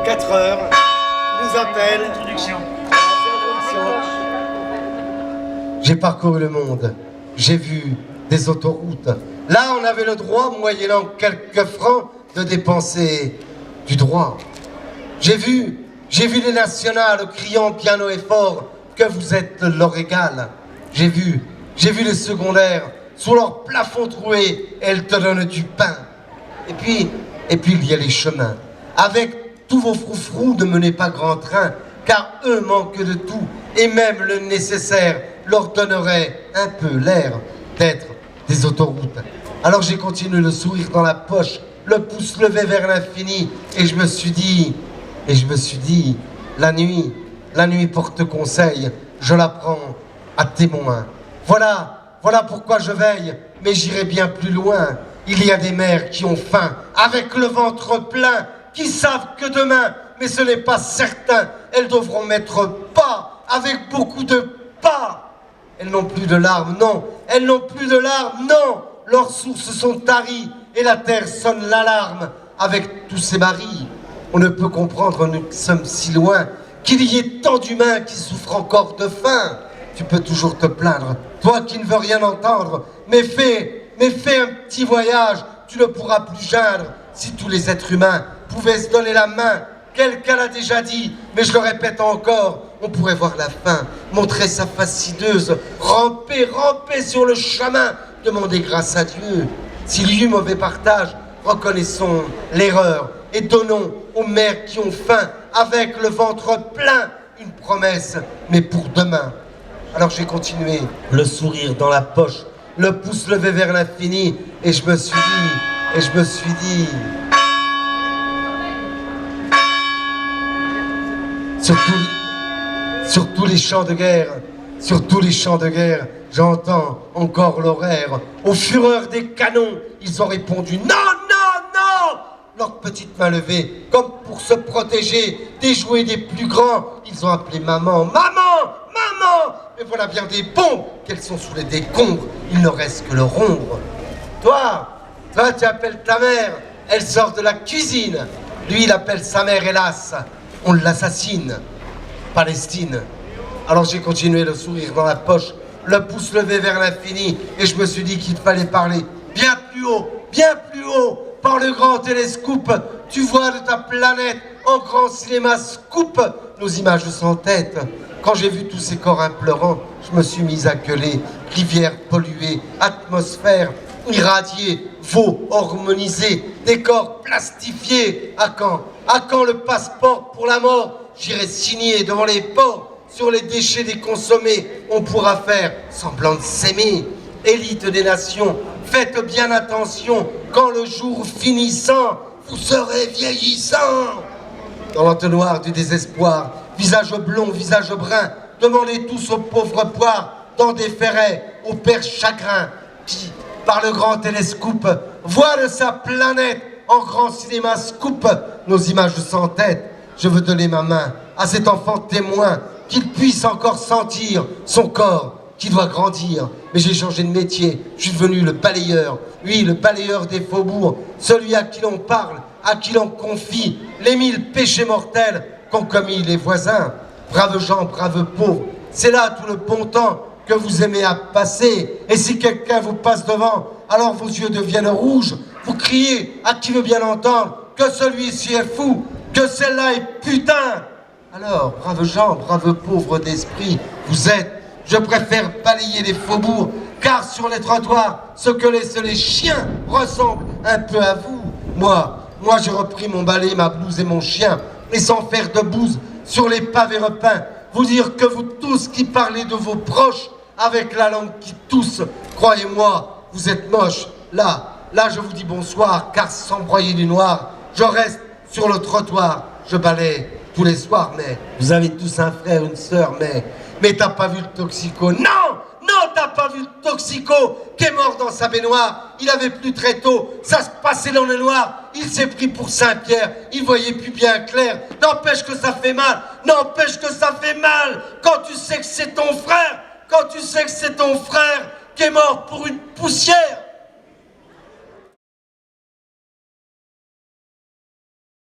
4 heures, nous appelle. J'ai parcouru le monde, j'ai vu des autoroutes. Là, on avait le droit, moyennant quelques francs, de dépenser du droit. J'ai vu les nationales criant bien haut et fort que vous êtes leur égal. J'ai vu les secondaires sous leur plafond troué, elles te donnent du pain. Et puis il y a les chemins. Avec tous vos froufrous, ne menez pas grand train, car eux manquent de tout, et même le nécessaire leur donnerait un peu l'air d'être des autoroutes. Alors j'ai continué le sourire dans la poche, le pouce levé vers l'infini, et je me suis dit, la nuit porte conseil, je la prends à témoin. Voilà pourquoi je veille, mais j'irai bien plus loin. Il y a des mères qui ont faim, avec le ventre plein, qui savent que demain, mais ce n'est pas certain, elles devront mettre pas, avec beaucoup de pas. Elles n'ont plus de larmes, non, elles n'ont plus de larmes, non. Leurs sources sont taries, et la terre sonne l'alarme, avec tous ces maris. On ne peut comprendre, nous sommes si loin, qu'il y ait tant d'humains qui souffrent encore de faim. Tu peux toujours te plaindre, toi qui ne veux rien entendre, mais fais un petit voyage, tu ne pourras plus geindre. Si tous les êtres humains pouvaient se donner la main, quelqu'un l'a déjà dit, mais je le répète encore, on pourrait voir la fin, montrer sa face sideuse, ramper sur le chemin, demander grâce à Dieu. S'il y eut mauvais partage, reconnaissons l'erreur et donnons aux mères qui ont faim, avec le ventre plein, une promesse, mais pour demain. Alors j'ai continué, le sourire dans la poche, le pouce levé vers l'infini, et je me suis dit, sur tous les champs de guerre, j'entends encore l'horaire. Aux fureurs des canons, ils ont répondu non, leurs petites mains levées, comme pour se protéger des jouets des plus grands. Ils ont appelé maman, mais voilà bien des bombes qu'elles sont sous les décombres, il ne reste que le rombre. Toi, tu appelles ta mère, elle sort de la cuisine. Lui, il appelle sa mère, hélas, on l'assassine. Palestine. Alors j'ai continué le sourire dans la poche, le pouce levé vers l'infini, et je me suis dit qu'il fallait parler bien plus haut, par le grand télescope. Tu vois de ta planète, en grand cinéma scoop, nos images sans tête. Quand j'ai vu tous ces corps implorants, je me suis mis à gueuler. Rivières polluées, atmosphère irradiée, veaux hormonisés, décors plastifiés. À quand le passeport pour la mort? J'irai signer devant les ports. Sur les déchets des consommés, on pourra faire semblant de s'aimer. Élite des nations, faites bien attention, quand le jour finissant, vous serez vieillissant. Dans l'entonnoir du désespoir, visage blond, visage brun, demandez tous aux pauvres poires, dans des ferrets, au père chagrin, qui, par le grand télescope, voit de sa planète, en grand cinéma scoop, nos images sans tête. Je veux donner ma main à cet enfant témoin, qu'il puisse encore sentir son corps qui doit grandir. Mais j'ai changé de métier, je suis devenu le balayeur. Oui, le balayeur des faubourgs, celui à qui l'on parle, à qui l'on confie les 1000 péchés mortels qu'ont commis les voisins. Braves gens, braves pauvres, c'est là tout le bon temps que vous aimez à passer. Et si quelqu'un vous passe devant, alors vos yeux deviennent rouges. Vous criez à qui veut bien entendre que celui-ci est fou, que celle-là est putain. Alors, braves gens, braves pauvres d'esprit, vous êtes, je préfère balayer les faubourgs, car sur les trottoirs, ce que laissent les chiens ressemble un peu à vous. Moi, j'ai repris mon balai, ma blouse et mon chien, et sans faire de bouse sur les pavés repeints, vous dire que vous tous qui parlez de vos proches, avec la langue qui tousse, croyez-moi, vous êtes moches. Là, je vous dis bonsoir, car sans broyer du noir, je reste sur le trottoir, je balaye tous les soirs, mais vous avez tous un frère, une sœur, mais t'as pas vu le toxico? Non, t'as pas vu le toxico qui est mort dans sa baignoire. Il avait plu très tôt, ça se passait dans le noir. Il s'est pris pour Saint-Pierre, il voyait plus bien clair. N'empêche que ça fait mal, quand tu sais que c'est ton frère, qui est mort pour une poussière.